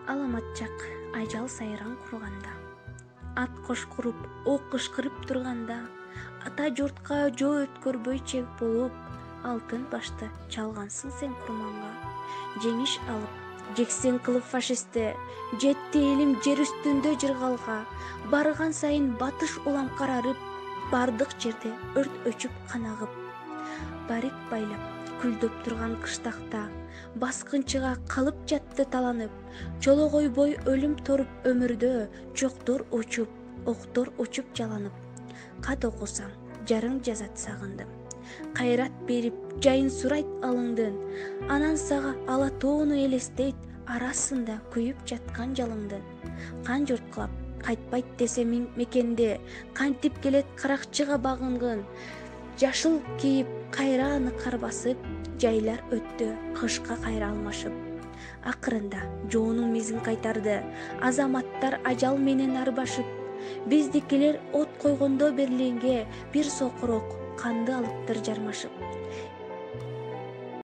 Аламатчак ажал сайран курганда, ат кошкуруп, ок кышкырып турганда, ата журтка жөө өткөрбөй чек болуп, алтын башты чалгансың сен курманга. Жеңиш алып, жексен кылып фашистте, жетти элим жер үстүндө жыргалга, барган сайын батыш улам карарып, бардык жерде өрт өчүп канагып. Барик байлап, күлдөп турган кыштакта, баскынчыга калып жатты таланып, чоло койбой өлүм торуп өмүрдө, чоктор учуп, октор учуп жаланып. Кат окусаң, жарың жазат сагындым. Кайрат берип, жайын сурайт алыңдын, анан сага ала тоону элестейт, арасында күйүп жаткан жалыңдын. Кан журткалап, кайтпайт десе мекенде, кантип келет каракчыга багынгын. Жашыл кийип, кайрааны кар басып, жайлар өттү, кышка кайра алмашып. Акырында жоонун мизин кайтарды, азаматтар ажал менен арбашып. Биздикилер от койгондо Берлинге, бир сокурок канды алыптыр жармашып.